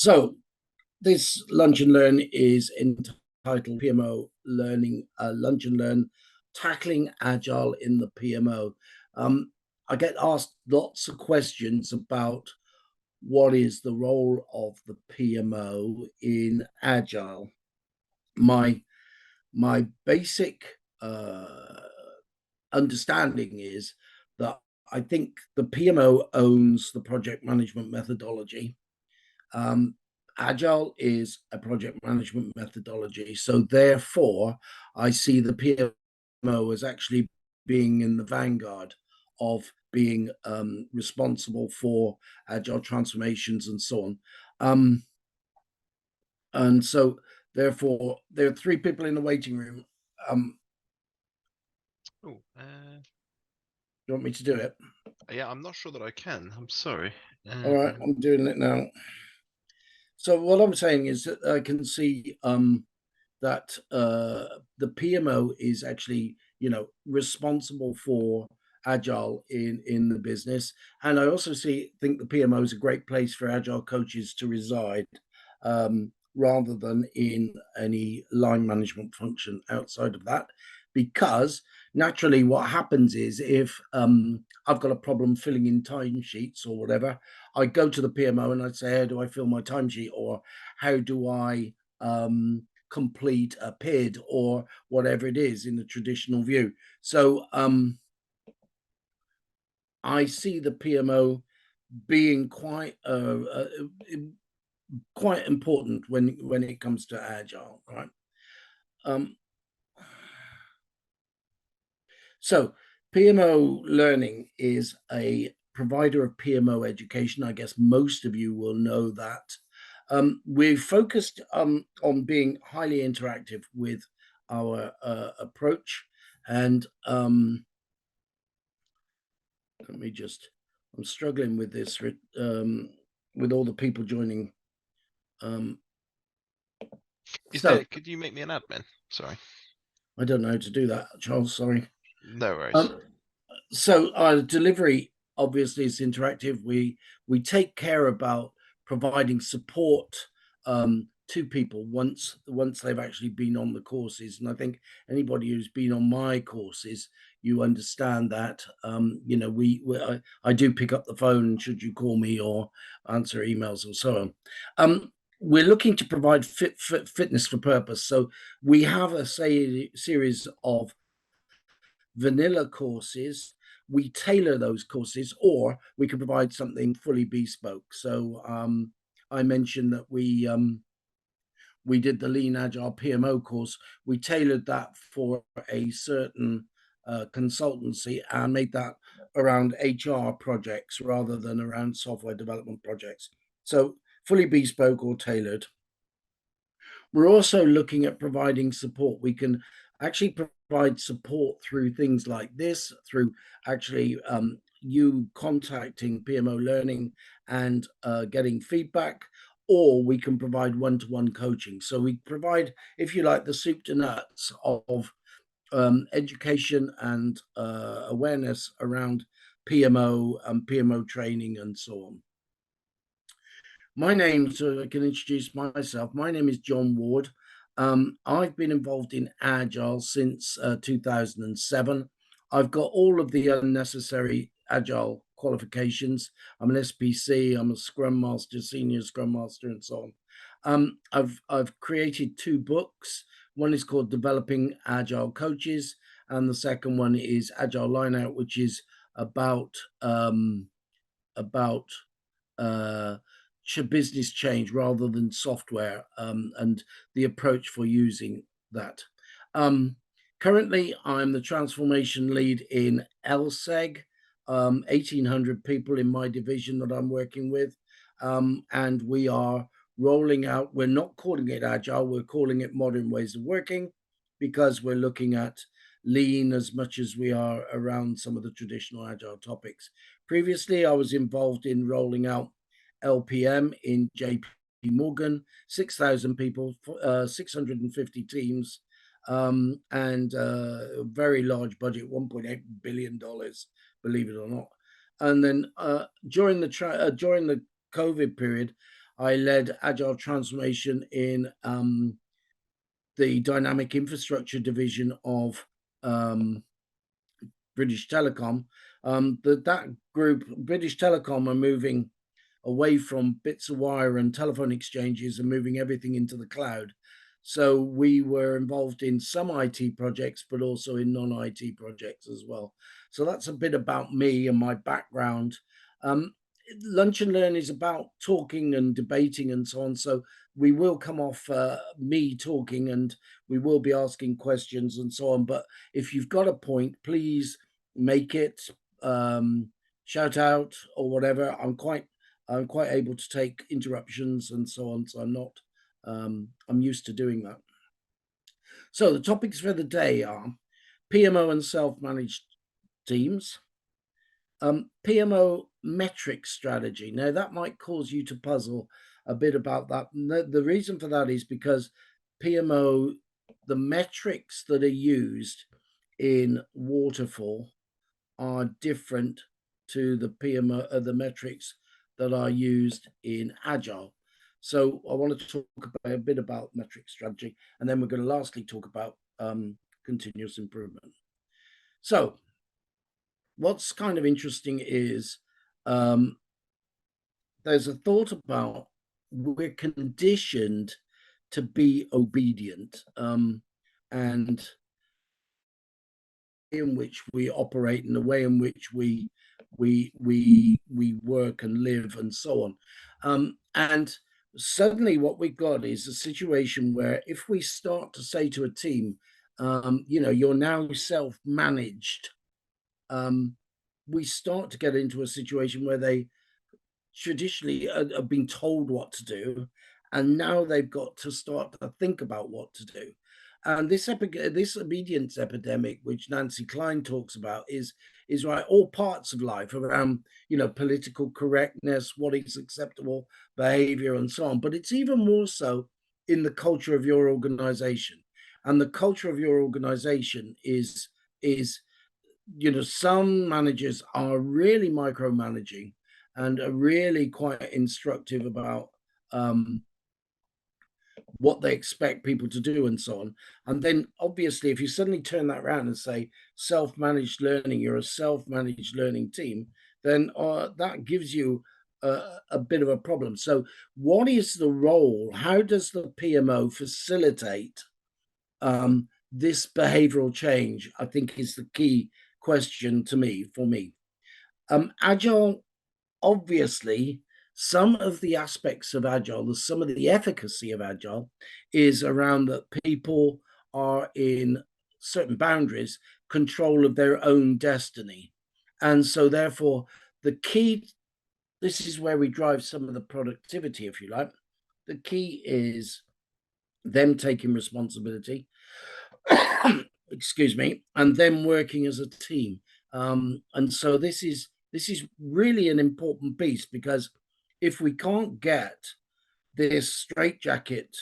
So this Lunch and Learn is entitled PMO Learning, Lunch and Learn, Tackling Agile in the PMO. I get asked lots of questions about what is the role of the PMO in Agile. My basic understanding is that I think the PMO owns the project management methodology. Agile is a project management methodology. So therefore, I see the PMO as actually being in the vanguard of being responsible for agile transformations and so on. And so therefore, there are three people in the waiting room. Oh, You want me to do it? yeah, I'm not sure that I can. I'm sorry. All right, I'm doing it now. So what I'm saying is that I can see that the PMO is actually, responsible for agile in the business, and I also think the PMO is a great place for agile coaches to reside, rather than in any line management function outside of that, because naturally what happens is if I've got a problem filling in timesheets or whatever, I go to the PMO and I say, how do I fill my timesheet, or how do I complete a PID, or whatever it is in the traditional view. So I see the PMO being quite important when it comes to agile, right? So PMO Learning is a provider of PMO education. I guess most of you will know that. We've focused on being highly interactive with our approach, and let me just, I'm struggling with this with all the people joining. Could you make me an admin? Sorry. I don't know how to do that, Charles, sorry. No worries. So our delivery obviously is interactive. We take care about providing support to people once they've actually been on the courses, and I think anybody who's been on my courses, you understand that. I do pick up the phone should you call me, or answer emails and so on. We're looking to provide fitness for purpose, so we have a series of vanilla courses. We tailor those courses, or we can provide something fully bespoke. So I mentioned that we did the Lean-Agile PMO course. We tailored that for a certain consultancy and made that around HR projects rather than around software development projects. So fully bespoke or tailored. We're also looking at providing support. We can actually provide support through things like this, through actually you contacting PMO Learning and getting feedback, or we can provide one-to-one coaching. So we provide, if you like, the soup to nuts of education and awareness around PMO and PMO training and so on. My name, so I can introduce myself. My name is Jon Ward. I've been involved in Agile since 2007. I've got all of the unnecessary Agile qualifications. I'm an SPC, I'm a Scrum Master, Senior Scrum Master, and so on. I've created two books. One is called Developing Agile Coaches, and the second one is Agile Lineout, which is about business change rather than software, and the approach for using that. Currently, I'm the transformation lead in LSEG, 1,800 people in my division that I'm working with, and we are rolling out, we're not calling it Agile, we're calling it Modern Ways of Working, because we're looking at Lean as much as we are around some of the traditional Agile topics. Previously, I was involved in rolling out LPM in JP Morgan, 6,000 people, 650 teams, and a very large budget, $1.8 billion, believe it or not. And then during the COVID period, I led agile transformation in the dynamic infrastructure division of British Telecom. That group, British Telecom, are moving away from bits of wire and telephone exchanges and moving everything into the cloud. So we were involved in some IT projects, but also in non-IT projects as well. So that's a bit about me and my background. Lunch and Learn is about talking and debating and so on. So we will come off me talking, and we will be asking questions and so on. But if you've got a point, please make it, shout out or whatever. I'm quite able to take interruptions and so on. So I'm used to doing that. So the topics for the day are PMO and self-managed teams, PMO metric strategy. Now that might cause you to puzzle a bit about that. The reason for that is because PMO, the metrics that are used in waterfall are different to the PMO, the metrics that are used in agile. So I want to talk a bit about metric strategy, and then we're going to lastly talk about continuous improvement. So what's kind of interesting is there's a thought about we're conditioned to be obedient, and in which we operate and the way in which we work and live and so on. And suddenly what we've got is a situation where if we start to say to a team, you're now self-managed, we start to get into a situation where they traditionally have been told what to do, and now they've got to start to think about what to do. And this obedience epidemic, which Nancy Klein talks about, is right all parts of life around political correctness, what is acceptable behavior, and so on. But it's even more so in the culture of your organization, and the culture of your organization is some managers are really micromanaging and are really quite instructive about what they expect people to do and so on. And then obviously, if you suddenly turn that around and say self-managed learning, you're a self-managed learning team, then that gives you a bit of a problem. So what is the role? How does the PMO facilitate this behavioral change? I think is the key question for me. Agile, obviously, some of the aspects of Agile, some of the efficacy of Agile is around that people are in certain boundaries, control of their own destiny. And so therefore, the key, this is where we drive some of the productivity, if you like. The key is them taking responsibility, excuse me, and them working as a team. And so this is really an important piece, because if we can't get this straitjacket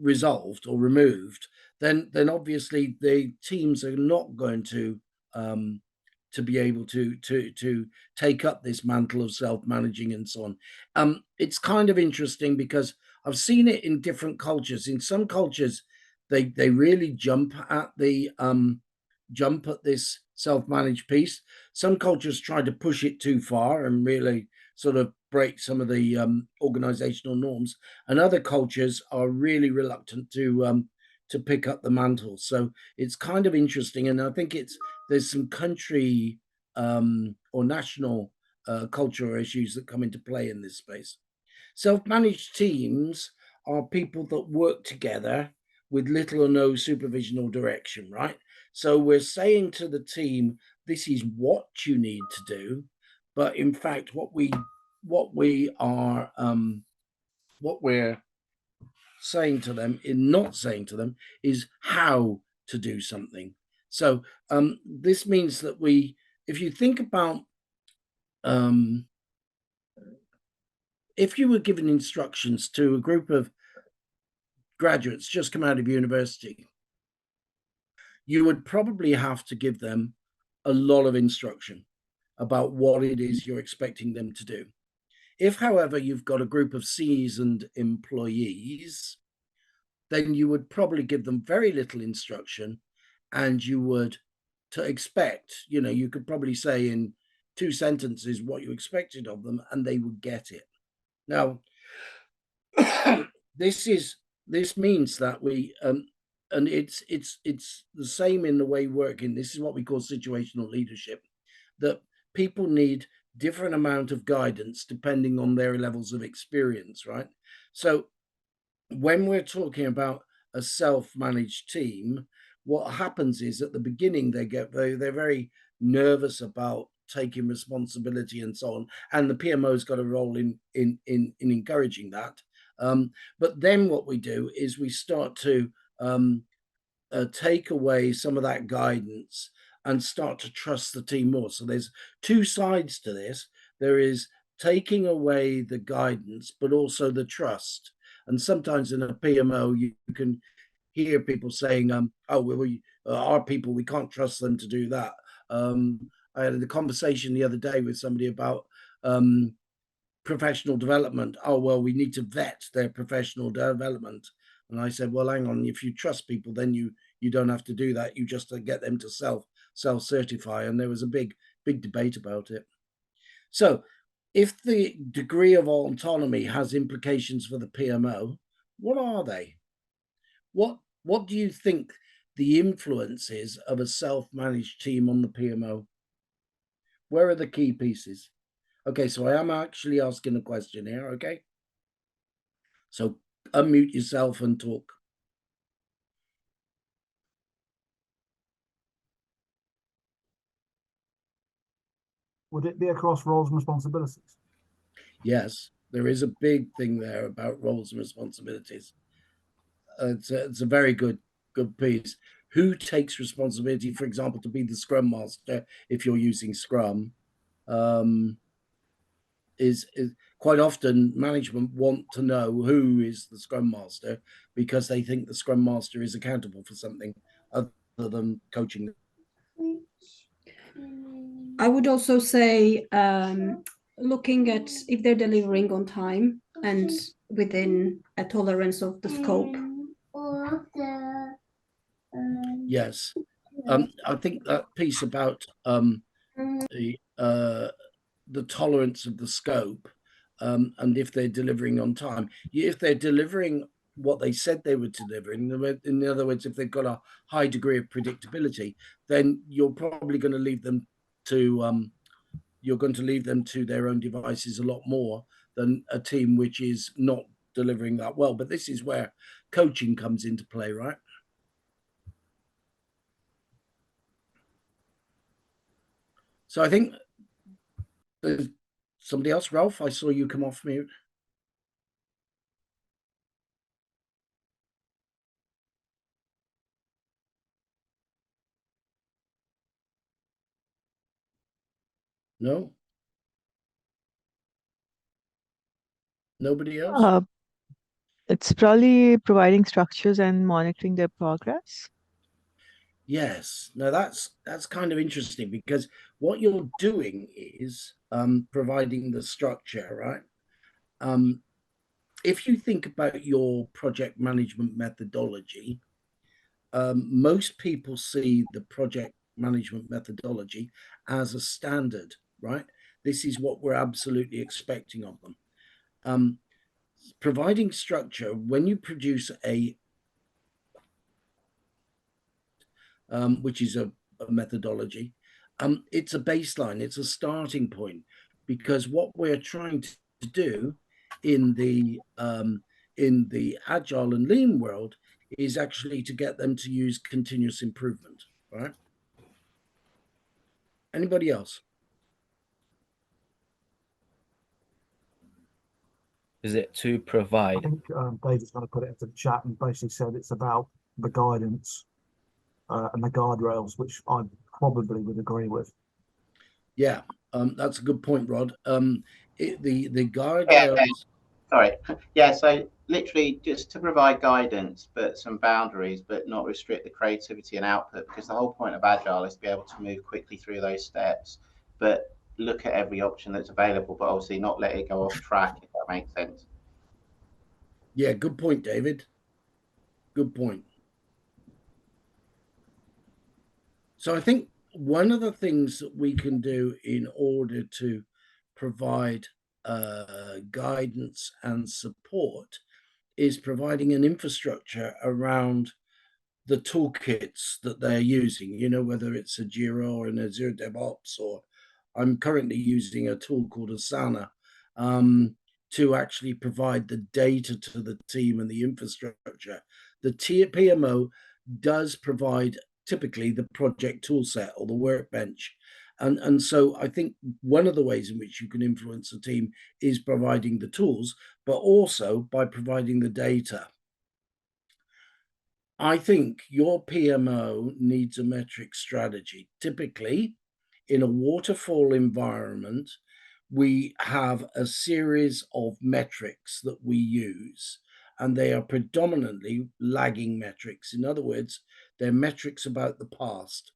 resolved or removed, then obviously the teams are not going to be able to take up this mantle of self-managing and so on. It's kind of interesting because I've seen it in different cultures. In some cultures, they really jump at this self-managed piece. Some cultures try to push it too far and really sort of break some of the organizational norms, and other cultures are really reluctant to pick up the mantle. So it's kind of interesting, and I think there's some country or national cultural issues that come into play in this space. Self-managed teams are people that work together with little or no supervision or direction, right? So we're saying to the team, this is what you need to do, but in fact, what we're saying to them, in not saying to them, is how to do something. So this means that if you think about, if you were given instructions to a group of graduates just come out of university, you would probably have to give them a lot of instruction about what it is you're expecting them to do. If, however, you've got a group of seasoned employees, then you would probably give them very little instruction, and you would to expect, you could probably say in 2 sentences what you expected of them, and they would get it. Now, this means that we and it's the same in the way working. This is what we call situational leadership, that people need different amount of guidance depending on their levels of experience, right? So when we're talking about a self-managed team, what happens is at the beginning they're very nervous about taking responsibility and so on, and the PMO's got a role in encouraging that. But then what we do is we start to take away some of that guidance and start to trust the team more. So there's 2 sides to this. There is taking away the guidance, but also the trust. And sometimes in a PMO, you can hear people saying, "Oh, our people, we can't trust them to do that." I had a conversation the other day with somebody about professional development. "Oh, well, we need to vet their professional development." And I said, "Well, hang on. If you trust people, then you don't have to do that. You just get them to self-certify." And there was a big debate about it. So if the degree of autonomy has implications for the PMO, what are they? What do you think the influence is of a self-managed team on the PMO? Where are the key pieces? Okay, so I am actually asking a question here, okay? So unmute yourself and talk. Would it be across roles and responsibilities? Yes, there is a big thing there about roles and responsibilities. It's a very good piece. Who takes responsibility, for example, to be the Scrum Master if you're using Scrum? Is quite often management want to know who is the Scrum Master because they think the Scrum Master is accountable for something other than coaching. I would also say looking at if they're delivering on time and within a tolerance of the scope. Yes. I think that piece about the tolerance of the scope, and if they're delivering on time. If they're delivering what they said they were delivering, in other words, if they've got a high degree of predictability, then you're probably going to leave them to their own devices a lot more than a team which is not delivering that well. But this is where coaching comes into play, right? So I think there's somebody else. Ralph, I saw you come off mute. No? Nobody else? It's probably providing structures and monitoring their progress. Yes. Now that's kind of interesting, because what you're doing is providing the structure, right? If you think about your project management methodology, most people see the project management methodology as a standard, right? This is what we're absolutely expecting of them. Providing structure, when you produce which is a methodology, it's a baseline, it's a starting point, because what we're trying to do in the agile and lean world is actually to get them to use continuous improvement, right? Anybody else? Is it to provide? I think David's going to put it into the chat and basically said it's about the guidance and the guardrails, which I probably would agree with. Yeah, that's a good point, Rod. The guardrails. Yeah, sorry. Yeah, so literally just to provide guidance, but some boundaries, but not restrict the creativity and output, because the whole point of Agile is to be able to move quickly through those steps, but look at every option that's available, but obviously not let it go off track, if that makes sense. Yeah, good point, David. Good point. So I think one of the things that we can do in order to provide guidance and support is providing an infrastructure around the toolkits that they're using, whether it's a Jira or an Azure DevOps, or I'm currently using a tool called Asana to actually provide the data to the team and the infrastructure. The PMO does provide typically the project toolset or the workbench. And so I think one of the ways in which you can influence a team is providing the tools, but also by providing the data. I think your PMO needs a metric strategy. Typically, in a waterfall environment, we have a series of metrics that we use, and they are predominantly lagging metrics. In other words, they're metrics about the past.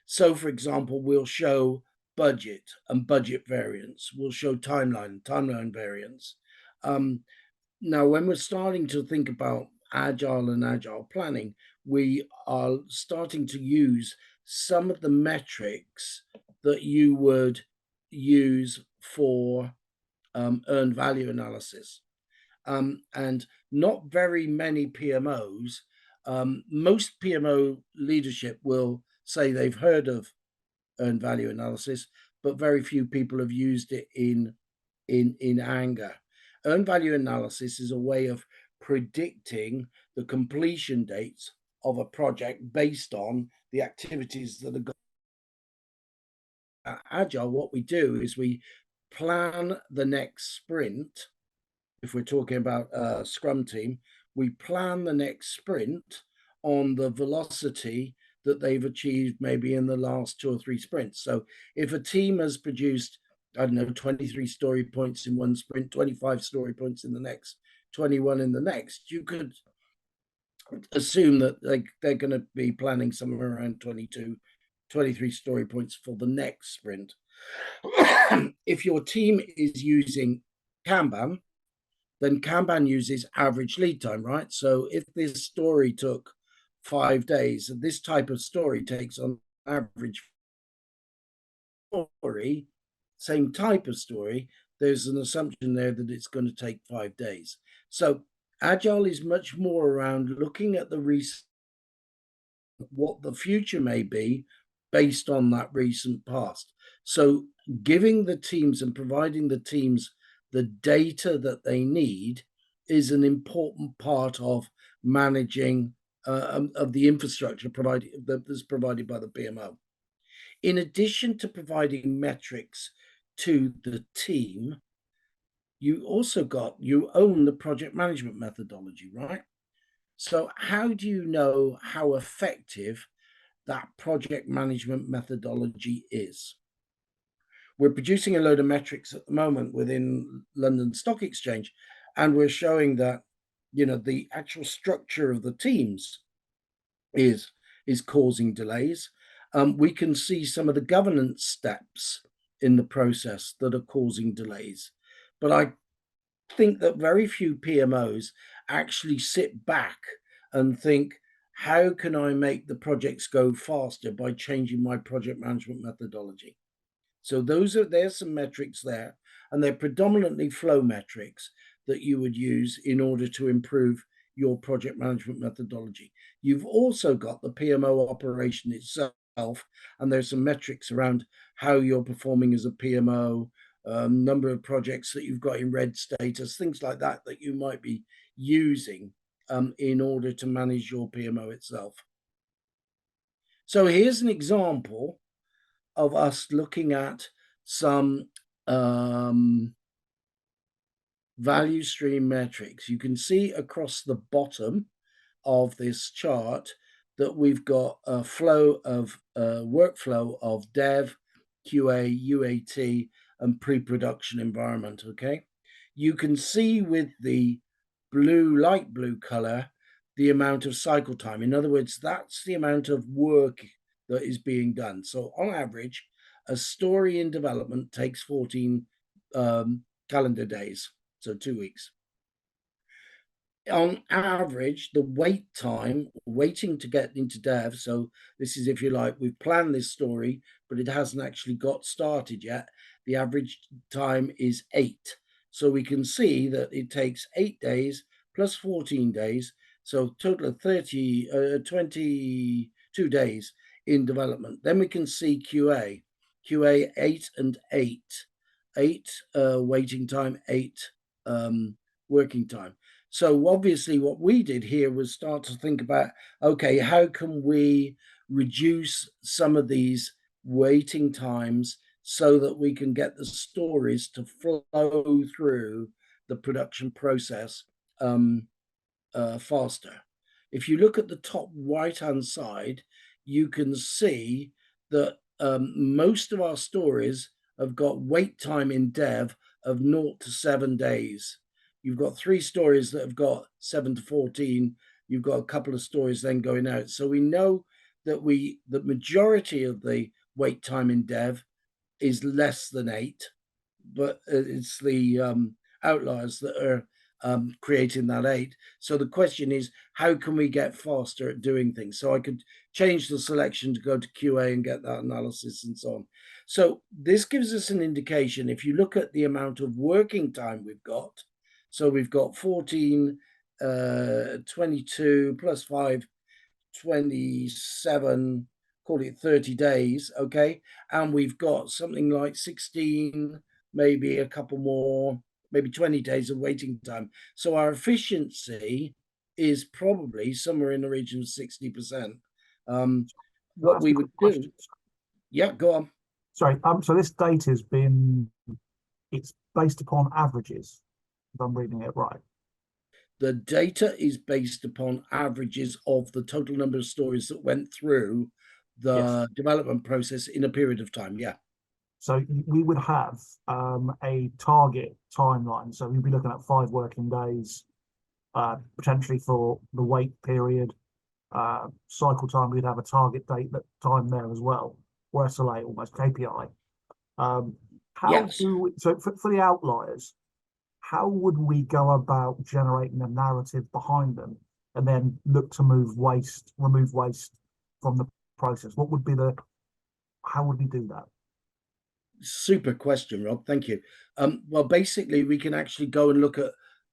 So, for example, we'll show budget and budget variance. We'll show timeline variance. Now, when we're starting to think about agile and agile planning, we are starting to use some of the metrics that you would use for earned value analysis. And not very many PMOs, most PMO leadership will say they've heard of earned value analysis, but very few people have used it in anger. Earned value analysis is a way of predicting the completion dates of a project based on the activities that are going. Agile, what we do is we plan the next sprint. If we're talking about a Scrum team, we plan the next sprint on the velocity that they've achieved maybe in the last 2 or 3 sprints. So if a team has produced, I don't know, 23 story points in one sprint, 25 story points in the next, 21 in the next, you could assume that they're going to be planning somewhere around 22, 23 story points for the next sprint. If your team is using Kanban, then Kanban uses average lead time, right? So if this story took 5 days, this type of story takes on average story, same type of story, there's an assumption there that it's going to take 5 days. So Agile is much more around looking at the recent, what the future may be based on that recent past. So giving the teams and providing the teams the data that they need is an important part of managing of the infrastructure that's provided by the PMO. In addition to providing metrics to the team, you own the project management methodology, right? So how do you know how effective that project management methodology is? We're producing a load of metrics at the moment within London Stock Exchange, and we're showing that, the actual structure of the teams is causing delays. We can see some of the governance steps in the process that are causing delays. But I think that very few PMOs actually sit back and think, how can I make the projects go faster by changing my project management methodology? So there's some metrics there, and they're predominantly flow metrics that you would use in order to improve your project management methodology. You've also got the PMO operation itself, and there's some metrics around how you're performing as a PMO, number of projects that you've got in red status, things like that you might be using in order to manage your PMO itself. So here's an example of us looking at some value stream metrics. You can see across the bottom of this chart that we've got a workflow of dev, QA, UAT, and pre-production environment, okay? You can see with the light blue color, the amount of cycle time. In other words, that's the amount of work that is being done. So on average, a story in development takes 14 calendar days, so 2 weeks. On average, the waiting to get into dev, so this is, if you like, we've planned this story, but it hasn't actually got started yet. The average time is 8. So we can see that it takes 8 days plus 14 days, so total of 22 days in development. Then we can see QA 8 and 8. 8 waiting time, 8 working time. So obviously what we did here was start to think about, okay, how can we reduce some of these waiting times so that we can get the stories to flow through the production process faster. If you look at the top right-hand side, you can see that most of our stories have got wait time in dev of 0 to 7 days. You've got 3 stories that have got 7 to 14. You've got a couple of stories then going out. So we know that the majority of the wait time in dev is less than 8, but it's the outliers that are creating that 8. So the question is, how can we get faster at doing things? So I could change the selection to go to QA and get that analysis and so on. So this gives us an indication. If you look at the amount of working time we've got, so we've got 14, 22 plus 5, 27, call it 30 days, okay? And we've got something like 16, maybe a couple more, maybe 20 days of waiting time. So our efficiency is probably somewhere in the region of 60%. What we would do, yeah, go on. Sorry, so this data it's based upon averages, if I'm reading it right. The data is based upon averages of the total number of stories that went through the development process in a period of time. Yeah. So we would have a target timeline. So we'd be looking at 5 working days, potentially for the wait period. Cycle time, we'd have a target date time there as well, or SLA, almost KPI. So for the outliers, how would we go about generating a narrative behind them and then look to remove waste from the process? How would we do that? Super question, Rob. Thank you. Well, basically, we can actually go and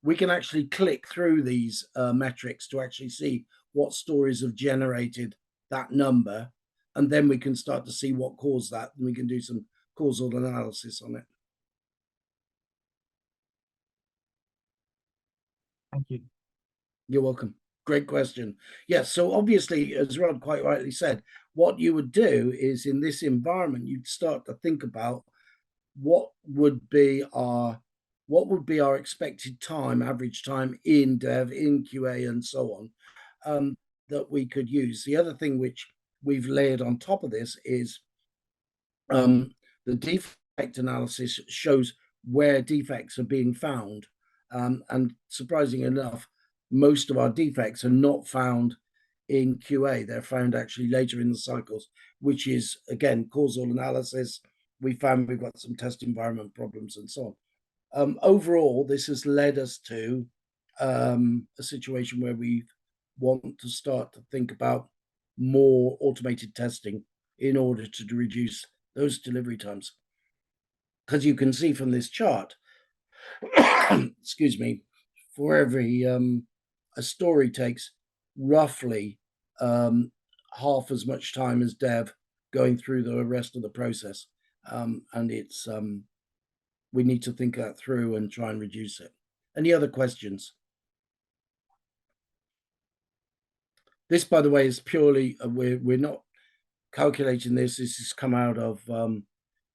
we can actually click through these metrics to actually see what stories have generated that number. And then we can start to see what caused that. And we can do some causal analysis on it. Thank you. You're welcome. Great question. Yes. So obviously, as Rod quite rightly said, what you would do is in this environment, you'd start to think about what would be our expected time, average time in dev, in QA, and so on, that we could use. The other thing which we've layered on top of this is the defect analysis shows where defects are being found. And surprisingly enough, most of our defects are not found in QA. They're found actually later in the cycles, which is, again, causal analysis. We found we've got some test environment problems and so on. Overall, this has led us to a situation where we want to start to think about more automated testing in order to reduce those delivery times. Because you can see from this chart, excuse me, for every a story takes roughly half as much time as dev going through the rest of the process. And it's we need to think that through and try and reduce it. Any other questions? This, by the way, is purely we're not calculating this. This has come out of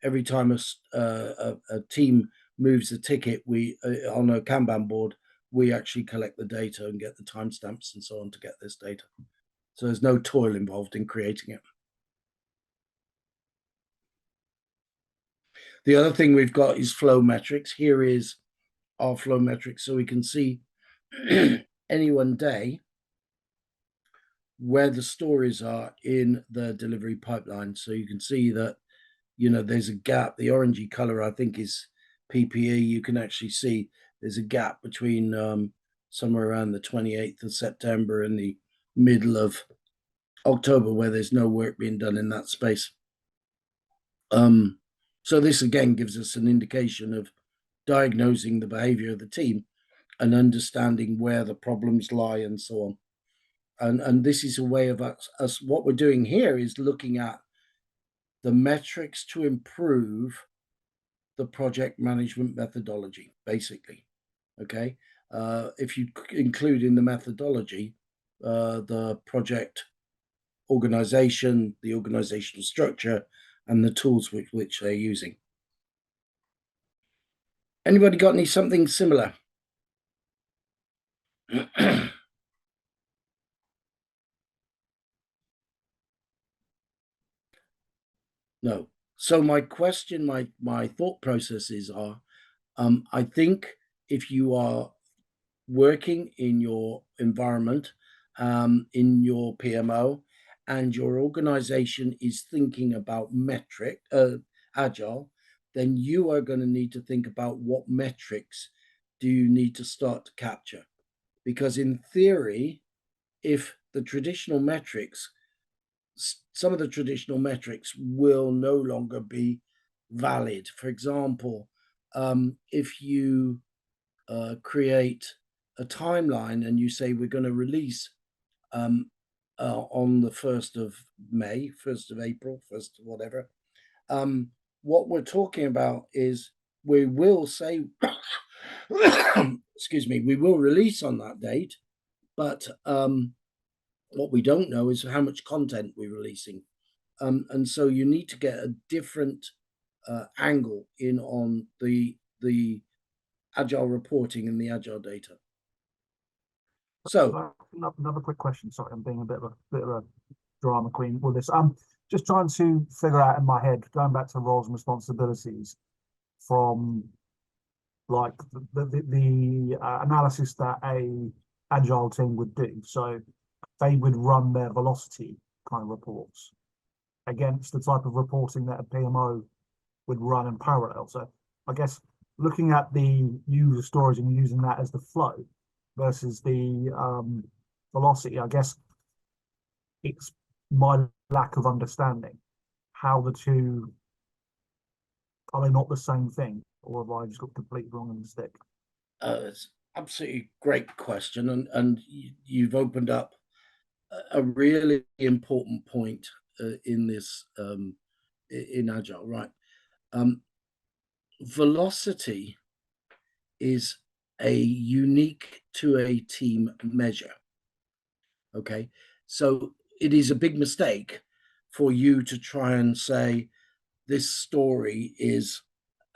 every time a team moves a ticket, we on a Kanban board, we actually collect the data and get the timestamps and so on to get this data. So there's no toil involved in creating it. The other thing we've got is flow metrics. Here is our flow metrics, so we can see any one day where the stories are in the delivery pipeline. So you can see that, there's a gap. The orangey color, I think, is PPE. You can actually see there's a gap between somewhere around the 28th of September and the middle of October where there's no work being done in that space. So this again gives us an indication of diagnosing the behavior of the team and understanding where the problems lie and so on. And this is a way of us what we're doing here is looking at the metrics to improve the project management methodology, basically. Okay. If you include in the methodology the project organization, the organizational structure, and the tools which they're using. Anybody got something similar? No. So my question, my thought processes are, I think if you are working in your environment, in your PMO, and your organization is thinking about agile, then you are going to need to think about what metrics do you need to start to capture. Because in theory, if the traditional metrics, some of the traditional metrics will no longer be valid. For example, if you create a timeline and you say we're going to release on the 1st of May, 1st of April, 1st of whatever, what we're talking about is we will say, excuse me, we will release on that date, but what we don't know is how much content we're releasing. And so you need to get a different angle in on the agile reporting and the agile data. So another quick question. Sorry, I'm being a bit of a drama queen with this. I'm just trying to figure out in my head, going back to roles and responsibilities from like the analysis that a agile team would do. So they would run their velocity kind of reports against the type of reporting that a PMO would run in parallel. So I guess looking at the user stories and using that as the flow versus the velocity, I guess it's my lack of understanding how the two, are they not the same thing, or have I just got completely wrong in the stick? It's absolutely great question, and you've opened up a really important point in this in agile, right? Velocity is a unique to a team measure. Okay, so it is a big mistake for you to try and say this story is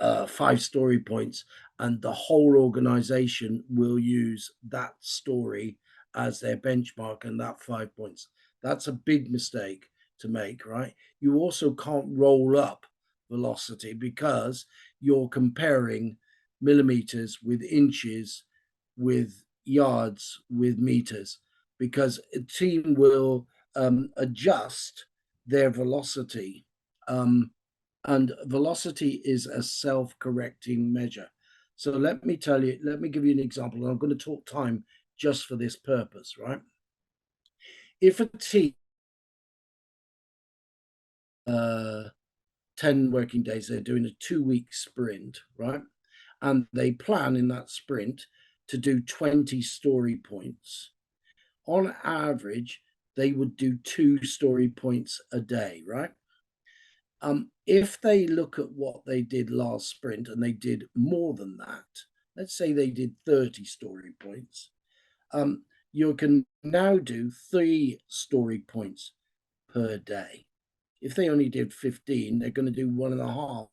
5 story points and the whole organization will use that story as their benchmark and that 5 points. That's a big mistake to make, right? You also can't roll up velocity because you're comparing millimeters with inches, with yards, with meters, because a team will adjust their velocity. And velocity is a self-correcting measure. So let me give you an example, and I'm going to talk time just for this purpose, right? If a team 10 working days, they're doing a 2-week sprint, right? And they plan in that sprint to do 20 story points. On average, they would do 2 story points a day, right? If they look at what they did last sprint and they did more than that, let's say they did 30 story points, you can now do 3 story points per day. If they only did 15, they're going to do 1.5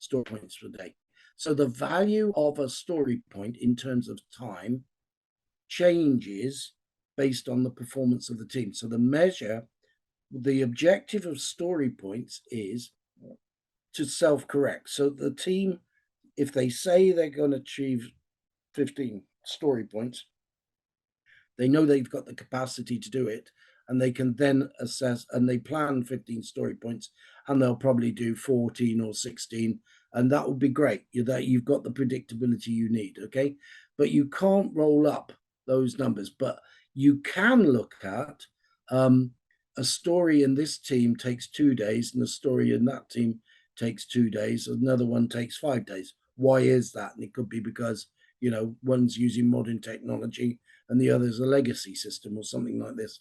story points per day. So the value of a story point in terms of time changes based on the performance of the team. So the objective of story points is to self-correct. So the team, if they say they're going to achieve 15 story points, they know they've got the capacity to do it, and they can then assess, and they plan 15 story points, and they'll probably do 14 or 16, and that would be great. You've got the predictability you need, okay? But you can't roll up those numbers, but you can look at a story in this team takes 2 days, and a story in that team takes 2 days, another one takes 5 days. Why is that? And it could be because, you know, one's using modern technology and the other's a legacy system or something like this.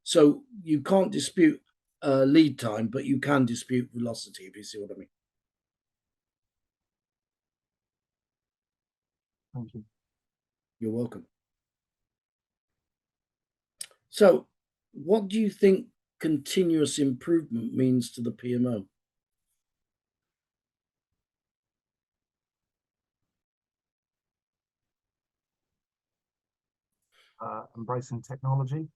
So you can't dispute lead time, but you can dispute velocity, if you see what I mean. Thank you. You're welcome. So what do you think continuous improvement means to the PMO? Embracing technology,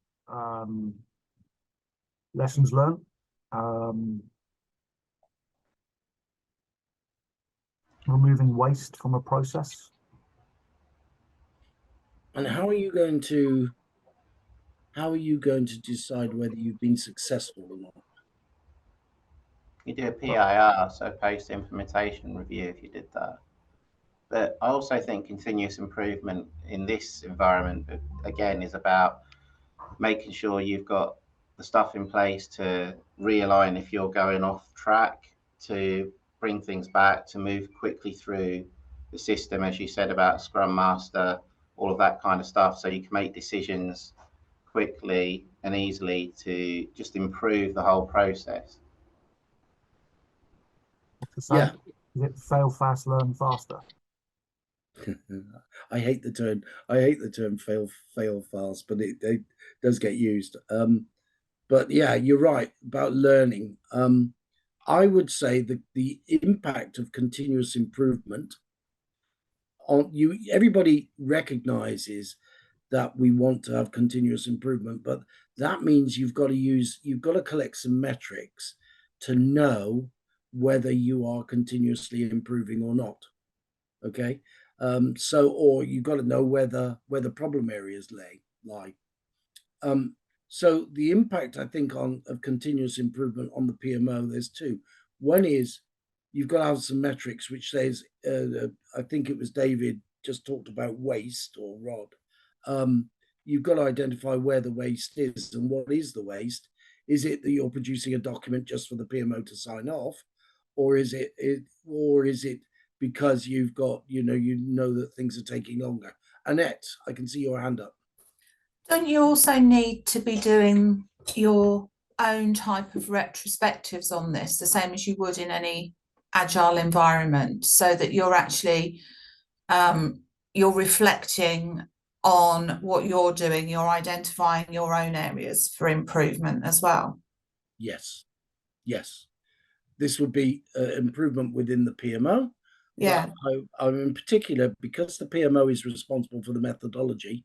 lessons learned, removing waste from a process. And how are you going to decide whether you've been successful or not? You do a PIR, so post-implementation review, if you did that. But I also think continuous improvement in this environment, again, is about making sure you've got the stuff in place to realign if you're going off track, to bring things back, to move quickly through the system, as you said about Scrum Master, all of that kind of stuff, so you can make decisions quickly and easily to just improve the whole process. Yeah. Is it fail fast, learn faster? I hate the term fail fast, but it does get used. But yeah, you're right about learning. I would say that the impact of continuous improvement on you, everybody recognizes that we want to have continuous improvement, but that means you've got to collect some metrics to know whether you are continuously improving or not. Okay. Or you've got to know where the problem areas lie. So the impact, I think, of continuous improvement on the PMO, there's two. One is you've got to have some metrics, which says, I think it was David just talked about waste or Rod. You've got to identify where the waste is and what is the waste. Is it that you're producing a document just for the PMO to sign off, or is it because you've got, you know that things are taking longer? Annette, I can see your hand up. Don't you also need to be doing your own type of retrospectives on this, the same as you would in any agile environment, so that you're actually you're reflecting on what you're doing, you're identifying your own areas for improvement as well? Yes. This would be improvement within the PMO. Yeah. But in particular, because the PMO is responsible for the methodology,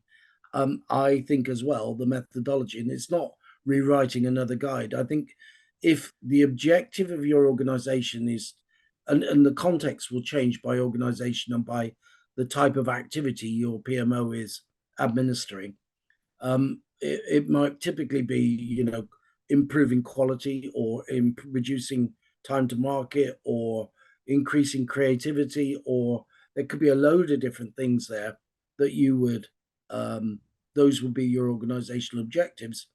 I think as well the methodology, and it's not rewriting another guide. I think if the objective of your organization is, and the context will change by organization and by the type of activity your PMO is administering, it might typically be, improving quality or reducing time to market or increasing creativity, or there could be a load of different things there that you would those would be your organizational objectives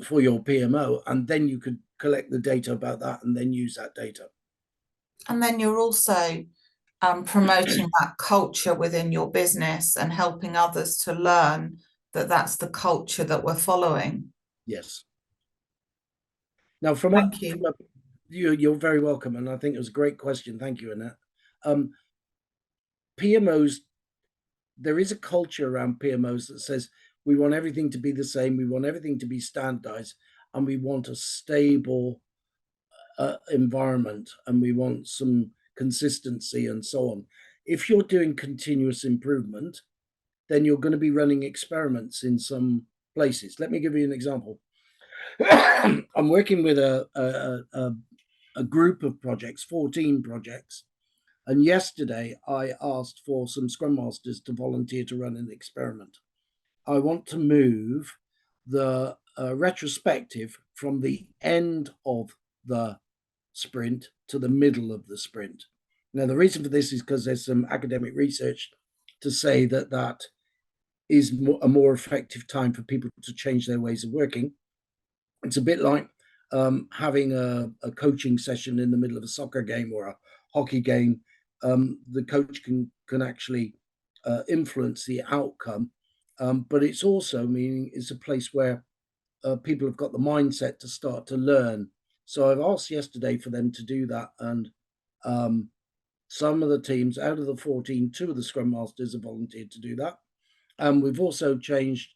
for your PMO, and then you could collect the data about that and then use that data. And then you're also promoting that culture within your business and helping others to learn that that's the culture that we're following. Yes. Now, you're very welcome, and I think it was a great question. Thank you, Annette. PMOs, there is a culture around PMOs that says we want everything to be the same, we want everything to be standardized, and we want a stable environment, and we want some consistency and so on. If you're doing continuous improvement, then you're going to be running experiments in some places. Let me give you an example. I'm working with a group of projects, 14 projects, and yesterday I asked for some Scrum Masters to volunteer to run an experiment. I want to move the retrospective from the end of the sprint to the middle of the sprint. Now, the reason for this is because there's some academic research to say that that is a more effective time for people to change their ways of working. It's a bit like having a coaching session in the middle of a soccer game or a hockey game. The coach can actually influence the outcome, but it's also meaning it's a place where people have got the mindset to start to learn. So I've asked yesterday for them to do that, and some of the teams out of the 14, 2 of the Scrum Masters have volunteered to do that. And we've also changed,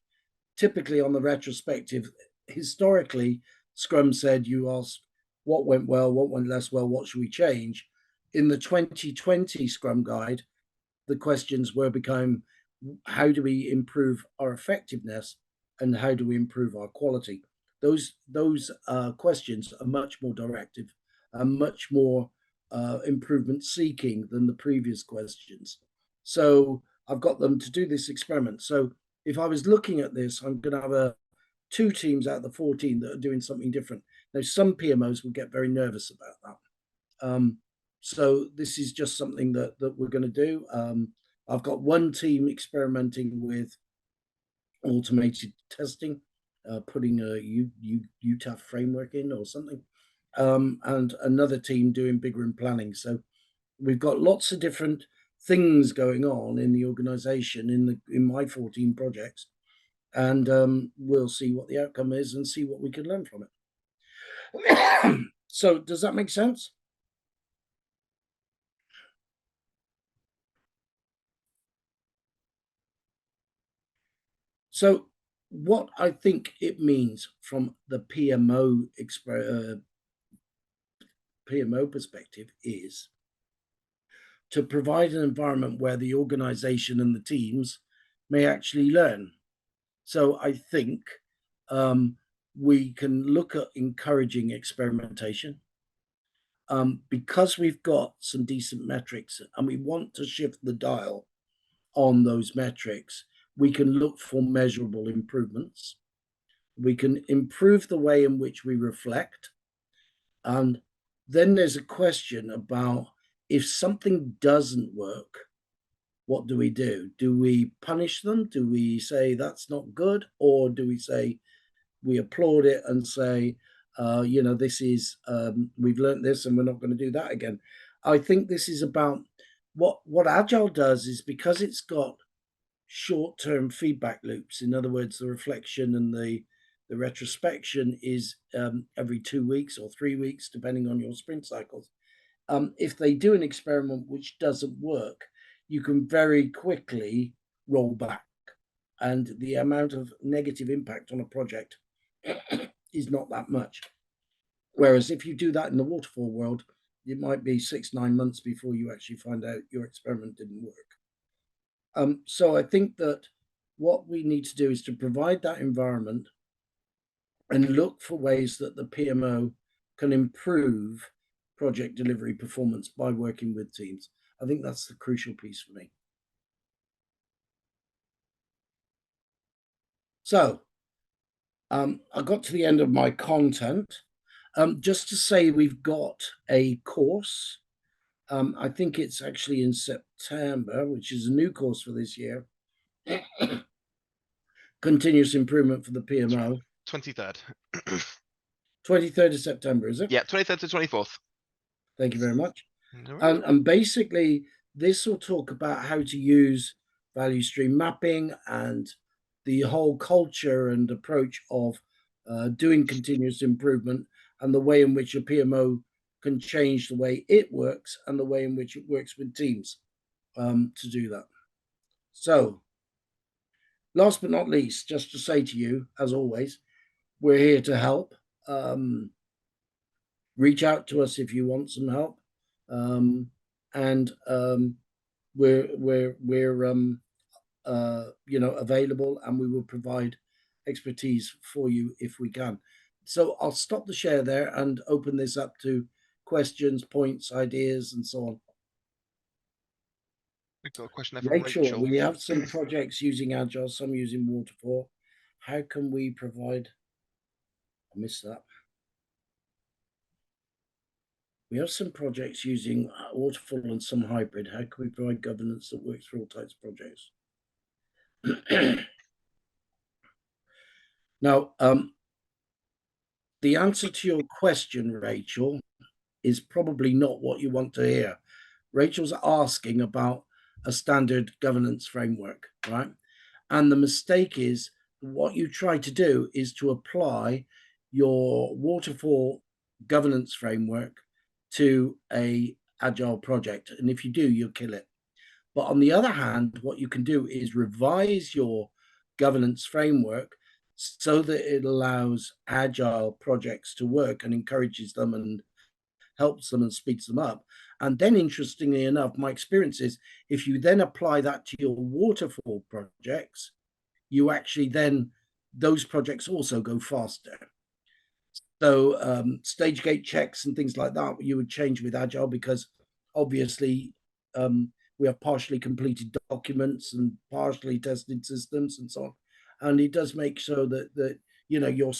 typically on the retrospective, historically, Scrum said you asked what went well, what went less well, what should we change? In the 2020 Scrum Guide, the questions were become, how do we improve our effectiveness and how do we improve our quality? Those questions are much more directive and much more improvement seeking than the previous questions. So I've got them to do this experiment. So if I was looking at this, I'm going to have 2 teams out of the 14 that are doing something different. Now, some PMOs will get very nervous about that. So this is just something that we're going to do. I've got 1 team experimenting with automated testing, putting a UTAF framework in or something, and another team doing big room planning. So we've got lots of different things going on in the organization in my 14 projects, and we'll see what the outcome is and see what we can learn from it. So does that make sense? So what I think it means from the PMO perspective is to provide an environment where the organization and the teams may actually learn. So I think we can look at encouraging experimentation. Because we've got some decent metrics and we want to shift the dial on those metrics, we can look for measurable improvements. We can improve the way in which we reflect. And then there's a question about, if something doesn't work, what do we do? Do we punish them? Do we say that's not good? Or do we say we applaud it and say, this is, we've learned this and we're not going to do that again? I think this is about what Agile does is, because it's got short-term feedback loops. In other words, the reflection and the retrospection is every 2 weeks or 3 weeks, depending on your sprint cycles. If they do an experiment which doesn't work, you can very quickly roll back, and the amount of negative impact on a project is not that much. Whereas if you do that in the waterfall world, it might be 6-9 months before you actually find out your experiment didn't work. So I think that what we need to do is to provide that environment and look for ways that the PMO can improve project delivery performance by working with teams. I think that's the crucial piece for me. So I got to the end of my content. Just to say, we've got a course. I think it's actually in September, which is a new course for this year. Continuous improvement for the PMO. 23rd. 23rd of September, is it? Yeah, 23rd to 24th. Thank you very much. No. And basically, this will talk about how to use value stream mapping and the whole culture and approach of doing continuous improvement, and the way in which a PMO can change the way it works and the way in which it works with teams to do that. So, last but not least, just to say to you, as always, we're here to help. Reach out to us if you want some help, and we're available, and we will provide expertise for you if we can. So I'll stop the share there and open this up to questions, points, ideas, and so on. We've got a question there from Rachel. We have some projects using Agile, some using Waterfall. how can we provide, I missed that. We have some projects using waterfall and some hybrid. How can we provide governance that works for all types of projects? Now, the answer to your question, Rachel, is probably not what you want to hear. Rachel's asking about a standard governance framework, right? And the mistake is what you try to do is to apply your waterfall governance framework to a agile project. And if you do, you'll kill it. But on the other hand, what you can do is revise your governance framework so that it allows agile projects to work and encourages them and helps them and speeds them up. And then, interestingly enough, my experience is if you then apply that to your waterfall projects, you actually then, those projects also go faster. So stage gate checks and things like that, you would change with Agile because obviously we have partially completed documents and partially tested systems and so on. And it does make so that you know your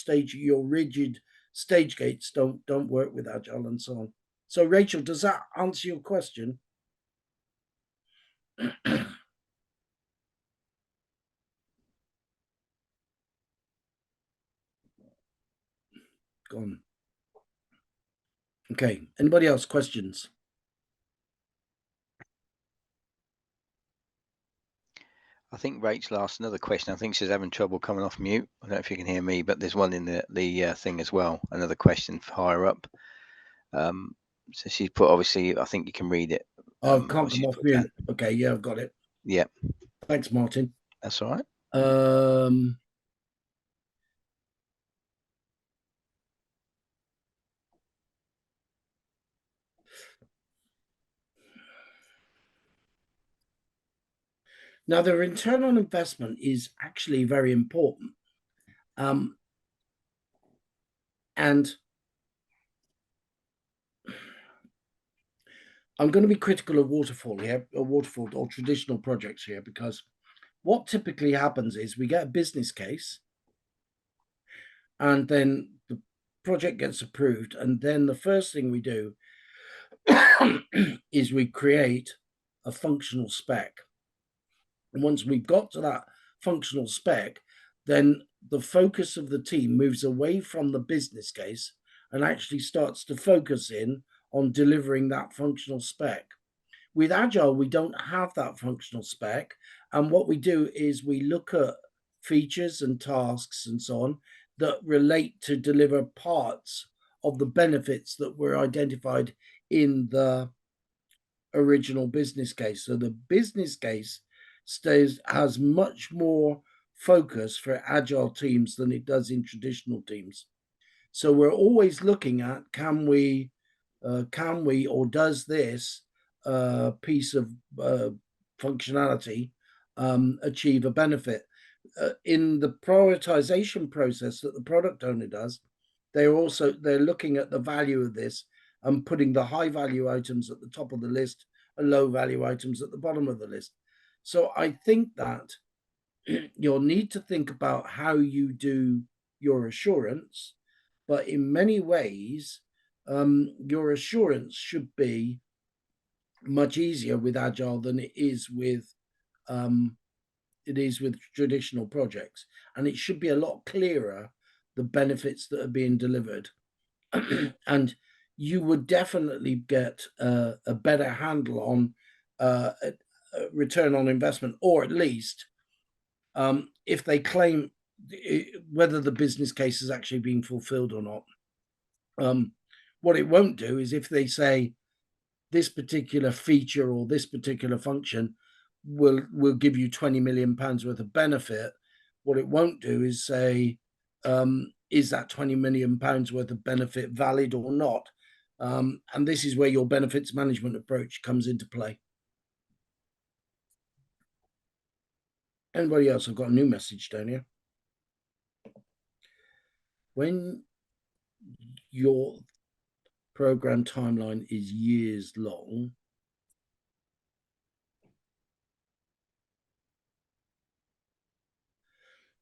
rigid stage gates don't work with Agile and so on. So Rachel, does that answer your question? Gone. Okay, anybody else questions? I think Rachel asked another question. I think she's having trouble coming off mute. I don't know if you can hear me, but there's one in the thing as well. Another question for higher up. So she's put, obviously, I think you can read it. Oh, can't come off mute. Okay, yeah, I've got it. Yeah. Thanks, Martin. That's all right. Now, the return on investment is actually very important. And I'm going to be critical of waterfall here, or traditional projects here, because what typically happens is we get a business case and then the project gets approved. And then the first thing we do is we create a functional spec. And once we've got to that functional spec, then the focus of the team moves away from the business case and actually starts to focus in on delivering that functional spec. With Agile, we don't have that functional spec. And what we do is we look at features and tasks and so on that relate to deliver parts of the benefits that were identified in the original business case. So the business case has much more focus for agile teams than it does in traditional teams. So we're always looking at can we or does this piece of functionality achieve a benefit? In the prioritization process that the product owner does, they're looking at the value of this and putting the high value items at the top of the list and low value items at the bottom of the list. So I think that you'll need to think about how you do your assurance, but in many ways, your assurance should be much easier with Agile than it is with traditional projects, and it should be a lot clearer the benefits that are being delivered, and you would definitely get a better handle on return on investment, or at least if they claim whether the business case is actually being fulfilled or not. What it won't do is if they say this particular feature or this particular function will give you £20 million worth of benefit, what it won't do is say, is that £20 million worth of benefit valid or not? And this is where your benefits management approach comes into play. Anybody else? I've got a new message down here. When your program timeline is years long,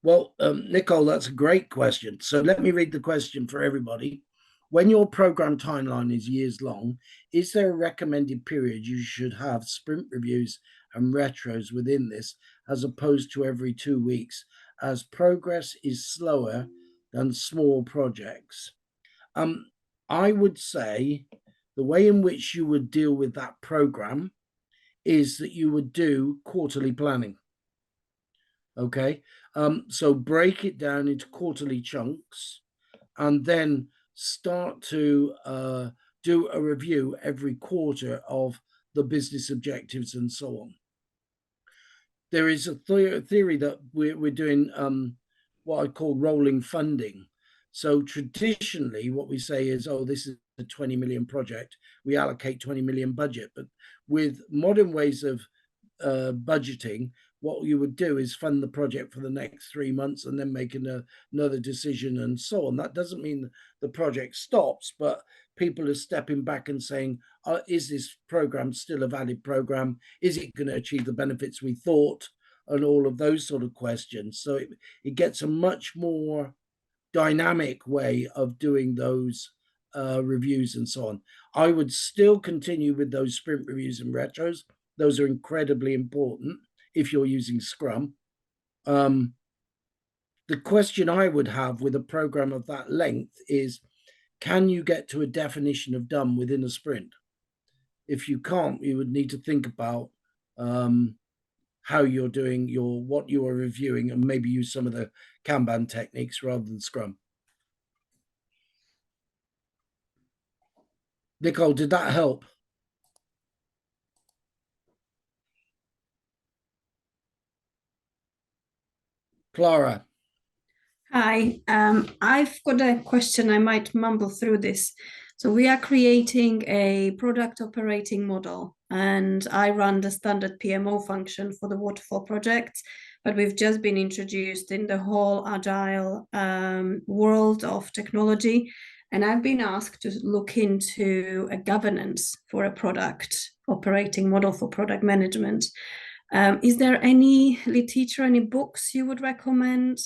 Well, Nicole, that's a great question. So let me read the question for everybody. When your program timeline is years long, is there a recommended period you should have sprint reviews and retros within this, as opposed to every 2 weeks, as progress is slower than small projects? I would say the way in which you would deal with that program is that you would do quarterly planning. Okay, so break it down into quarterly chunks and then start to do a review every quarter of the business objectives and so on. There is a theory that we're doing what I call rolling funding. So traditionally, what we say is, oh, this is a 20 million project. We allocate 20 million budget. But with modern ways of budgeting, what you would do is fund the project for the next 3 months and then make another decision and so on. That doesn't mean the project stops, but people are stepping back and saying, is this program still a valid program? Is it going to achieve the benefits we thought? And all of those sort of questions. So it gets a much more dynamic way of doing those reviews and so on. I would still continue with those sprint reviews and retros. Those are incredibly important if you're using Scrum. The question I would have with a program of that length is, can you get to a definition of done within a sprint? If you can't, you would need to think about how you're doing what you are reviewing, and maybe use some of the Kanban techniques rather than Scrum. Nicole, did that help? Clara. Hi, I've got a question. I might mumble through this. So we are creating a product operating model, and I run the standard PMO function for the waterfall projects, but we've just been introduced in the whole agile world of technology. And I've been asked to look into a governance for a product operating model for product management. Is there any literature, any books you would recommend?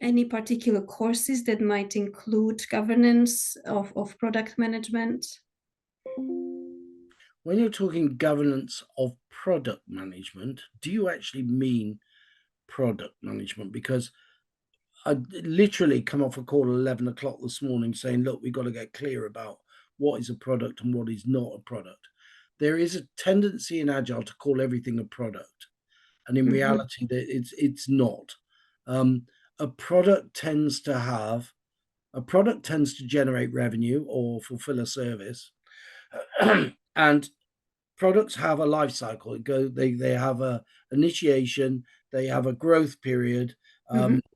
Any particular courses that might include governance of product management? When you're talking governance of product management, do you actually mean product management? Because I literally come off a call at 11 o'clock this morning saying, look, we've got to get clear about what is a product and what is not a product. There is a tendency in Agile to call everything a product. And in reality, it's not. A product tends to generate revenue or fulfill a service. And products have a life cycle. They have a initiation, they have a growth period,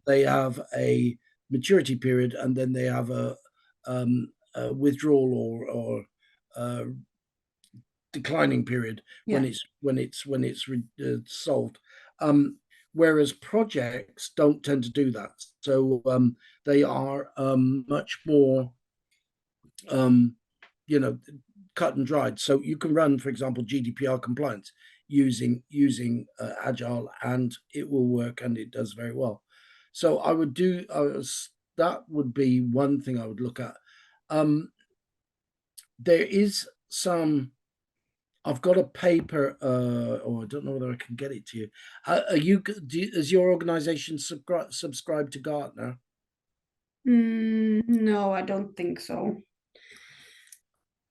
they have a maturity period, and then they have a withdrawal or declining period when it's solved. Whereas projects don't tend to do that. So they are much more cut and dried. So you can run, for example, GDPR compliance using Agile, and it will work, and it does very well. So I would do that. Would be one thing I would look at. There is some. I've got a paper, or I don't know whether I can get it to you. Is your organization subscribed to Gartner? No, I don't think so.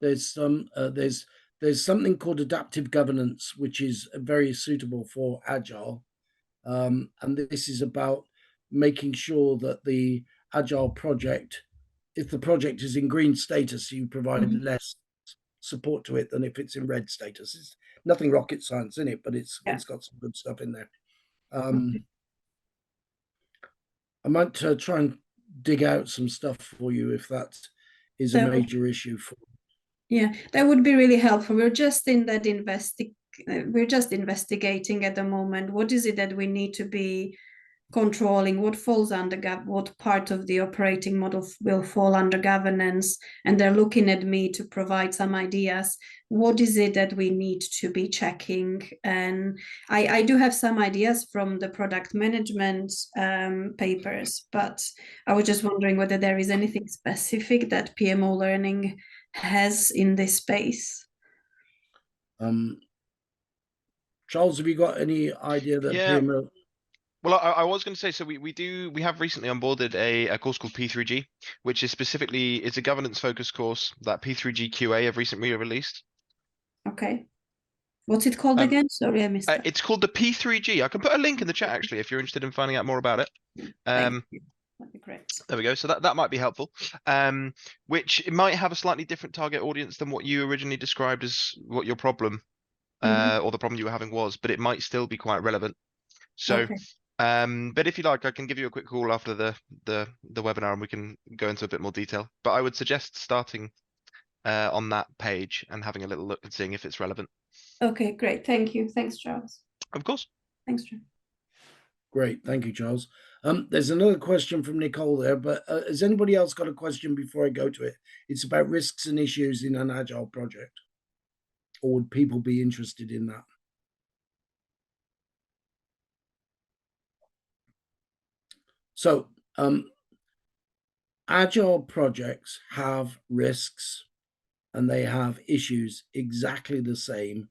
There's something called adaptive governance, which is very suitable for Agile, and this is about making sure that the Agile project, if the project is in green status, you provide less support to it than if it's in red status. It's nothing rocket science in it, but it's got some good stuff in there. I might try and dig out some stuff for you if that is a major issue for. Yeah, that would be really helpful. We're just in that investigating at the moment. What is it that we need to be controlling, what falls under what part of the operating model will fall under governance, and they're looking at me to provide some ideas. What is it that we need to be checking? And I do have some ideas from the product management papers, but I was just wondering whether there is anything specific that PMO learning has in this space. Charles, have you got any idea that PMO? Well, I was going to say, so we have recently onboarded a course called P3G, which is specifically, it's a governance focused course that P3G QA have recently released. Okay. What's it called again? Sorry, I missed it. It's called the P3G. I can put a link in the chat actually if you're interested in finding out more about it. That'd be great. There we go. So that might be helpful. Which it might have a slightly different target audience than what you originally described as what your problem or the problem you were having was, but it might still be quite relevant. So Okay. but if you like, I can give you a quick call after the webinar and we can go into a bit more detail. But I would suggest starting on that page and having a little look and seeing if it's relevant. Okay, great. Thank you. Thanks, Charles. Of course. Thanks, Charles. Great. Thank you, Charles. There's another question from Nicole there, but has anybody else got a question before I go to it? It's about risks and issues in an agile project. Or would people be interested in that? So, agile projects have risks and they have issues exactly the same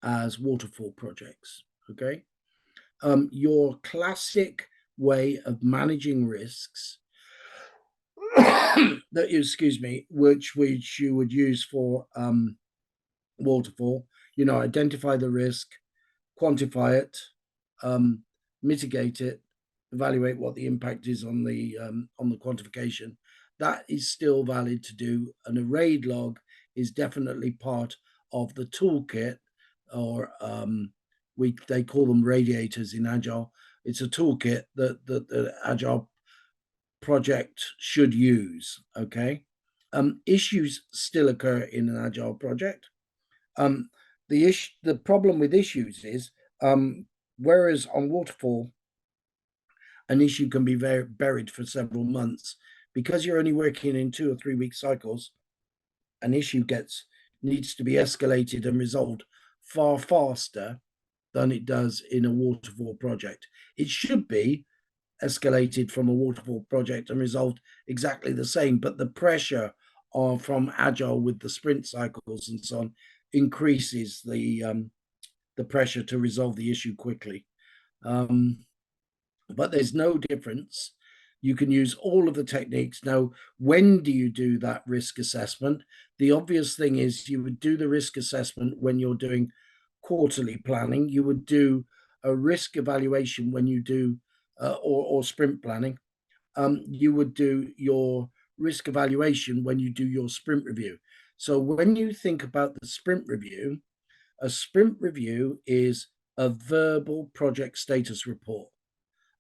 as waterfall projects, okay? Your classic way of managing risks, excuse me, which you would use for waterfall, identify the risk, quantify it, mitigate it, evaluate what the impact is on the quantification. That is still valid to do. An RAID log is definitely part of the toolkit, or they call them radiators in Agile. It's a toolkit that the Agile project should use. Okay, issues still occur in an Agile project. The problem with issues is, whereas on waterfall, an issue can be buried for several months, because you're only working in 2 or 3 week cycles. An issue needs to be escalated and resolved far faster than it does in a waterfall project. It should be escalated from a waterfall project and resolved exactly the same, but the pressure from Agile with the sprint cycles and so on increases the pressure to resolve the issue quickly. But there's no difference. You can use all of the techniques. Now, when do you do that risk assessment? The obvious thing is you would do the risk assessment when you're doing quarterly planning. You would do a risk evaluation when you do, or sprint planning. You would do your risk evaluation when you do your sprint review. So when you think about the sprint review, a sprint review is a verbal project status report.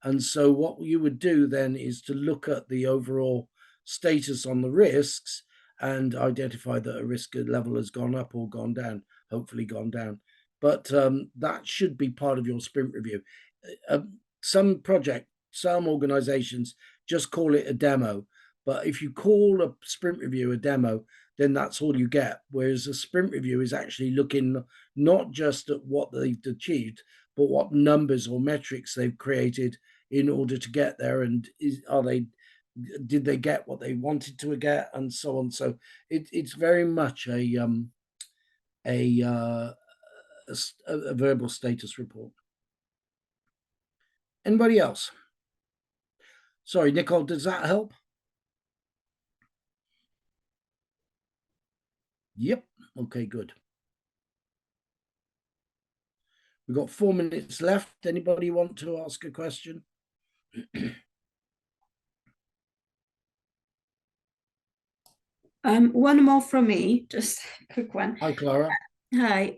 And so what you would do then is to look at the overall status on the risks and identify that a risk level has gone up or gone down, hopefully gone down. But that should be part of your sprint review. Some organizations just call it a demo. But if you call a sprint review a demo, then that's all you get. Whereas a sprint review is actually looking not just at what they've achieved, but what numbers or metrics they've created in order to get there, and did they get what they wanted to get, and so on. So it's very much a verbal status report. Anybody else? Sorry, Nicole, does that help? Yep. Okay, good. We've got 4 minutes left. Anybody want to ask a question? One more from me, just a quick one. Hi, Clara. Hi.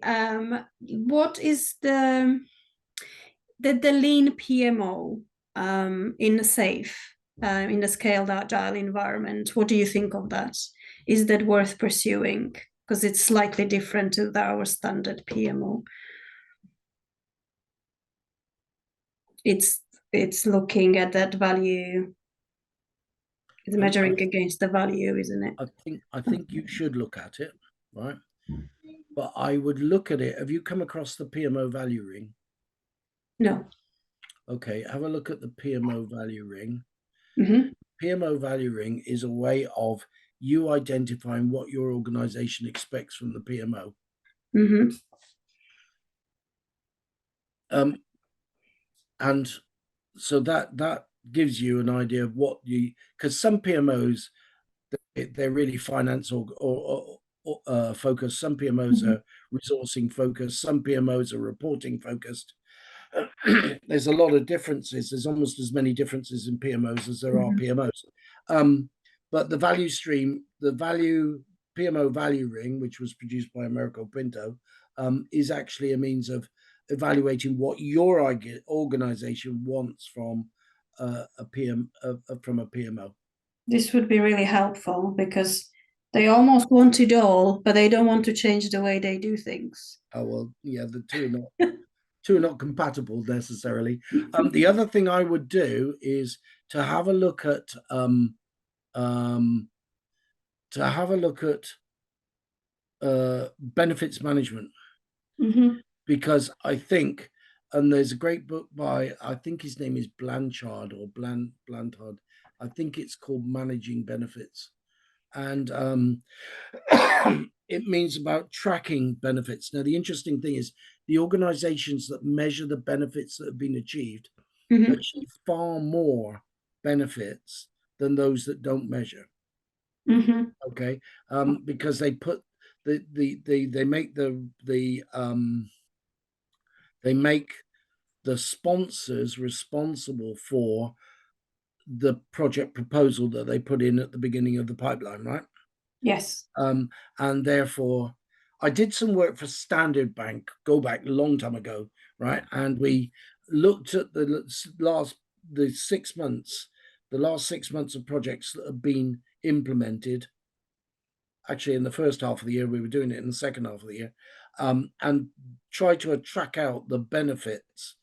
What is the Lean PMO in the SAFe, in the scaled agile environment? What do you think of that? Is that worth pursuing? Because it's slightly different to our standard PMO. It's it's looking at that value. It's measuring against the value, isn't it? I think you should look at it, right? But I would look at it. Have you come across the PMO value ring? No. Okay, have a look at the PMO value ring. Mm-hmm. PMO value ring is a way of you identifying what your organization expects from the PMO. Mm-hmm. And so that gives you an idea of what you, because some PMOs, they're really finance or focused. Some PMOs are resourcing focused. Some PMOs are reporting focused. There's a lot of differences. There's almost as many differences in PMOs as there are PMOs. But the value stream, the PMO value ring, which was produced by Americo Pinto, is actually a means of evaluating what your organization wants from a PMO. This would be really helpful because they almost want it all, but they don't want to change the way they do things. Oh well, yeah, the two are not compatible necessarily. The other thing I would do is to have a look at benefits management, because I think, and there's a great book by, I think his name is Blanchard or Blanchard. I think it's called Managing Benefits, and it means about tracking benefits. Now, the interesting thing is the organizations that measure the benefits that have been achieved achieve far more benefits than those that don't measure. Okay, because they put they make the sponsors responsible for the project proposal that they put in at the beginning of the pipeline, right? Yes. And therefore, I did some work for Standard Bank, go back a long time ago, right? And we looked at the last 6 months of projects that have been implemented. Actually, in the first half of the year, we were doing it in the second half of the year, and try to track out the benefits.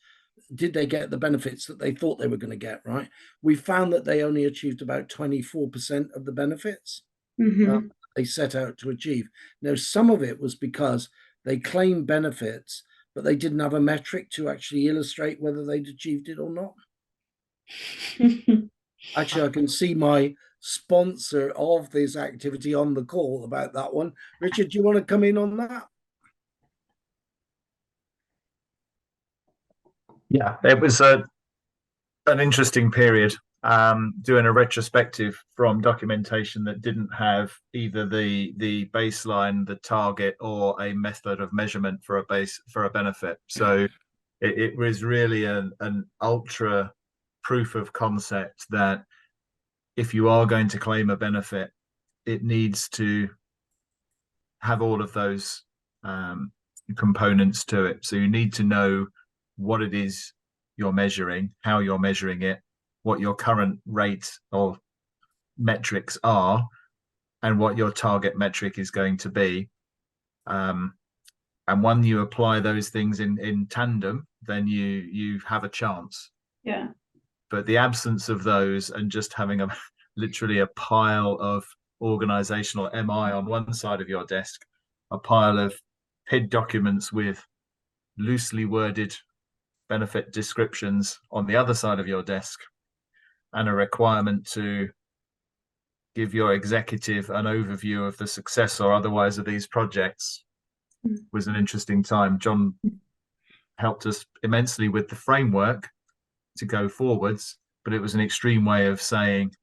Did they get the benefits that they thought they were going to get, right? We found that they only achieved about 24% of the benefits they set out to achieve. Now, some of it was because they claimed benefits, but they didn't have a metric to actually illustrate whether they'd achieved it or not. Actually, I can see my sponsor of this activity on the call about that one. Richard, do you want to come in on that? Yeah, it was an interesting period, doing a retrospective from documentation that didn't have either the baseline, the target, or a method of measurement for a benefit. So it was really an ultra proof of concept that if you are going to claim a benefit, it needs to have all of those components to it. So you need to know what it is you're measuring, how you're measuring it, what your current rate of metrics are, and what your target metric is going to be. And when you apply those things in tandem, then you have a chance. Yeah. But the absence of those and just having literally a pile of organizational MI on one side of your desk, a pile of PID documents with loosely worded benefit descriptions on the other side of your desk, and a requirement to give your executive an overview of the success or otherwise of these projects was an interesting time. Jon helped us immensely with the framework to go forwards, but it was an extreme way of saying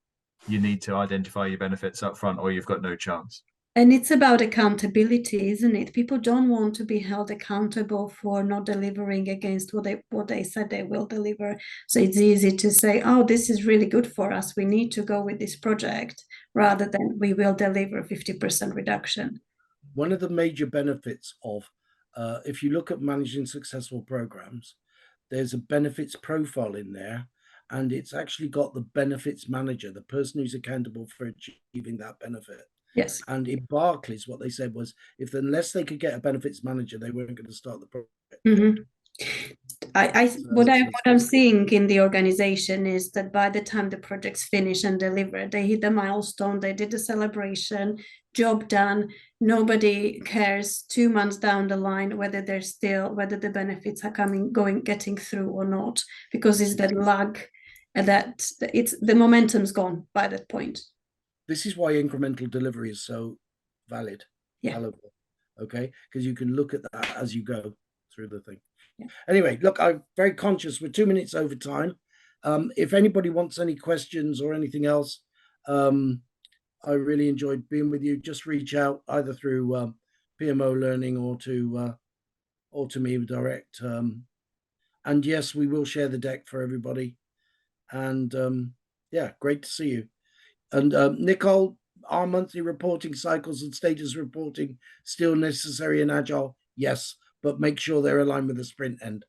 you need to identify your benefits up front or you've got no chance. And it's about accountability, isn't it? People don't want to be held accountable for not delivering against what they said they will deliver. So it's easy to say, oh, this is really good for us, we need to go with this project, rather than we will deliver 50% reduction. One of the major benefits of, if you look at managing successful programs, there's a benefits profile in there, and it's actually got the benefits manager, the person who's accountable for achieving that benefit. Yes. And in Barclays, what they said was, unless they could get a benefits manager, they weren't going to start the project. What I'm seeing in the organization is that by the time the project's finished and delivered, they hit the milestone, they did the celebration, job done. Nobody cares 2 months down the line whether whether the benefits are getting through or not, because it's that lag, and that the momentum's gone by that point. This is why incremental delivery is so valid. Yeah. Valuable. Okay, because you can look at that as you go through the thing. Yeah. Anyway, look, I'm very conscious we're 2 minutes over time. If anybody wants any questions or anything else, I really enjoyed being with you. Just reach out either through PMO Learning or to me direct. And yes, we will share the deck for everybody. And yeah, great to see you. And Nicole, are monthly reporting cycles and status reporting still necessary in Agile? Yes, but make sure they're aligned with the sprint end.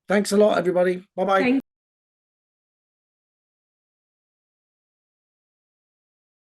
Thanks a lot, everybody. Bye-bye.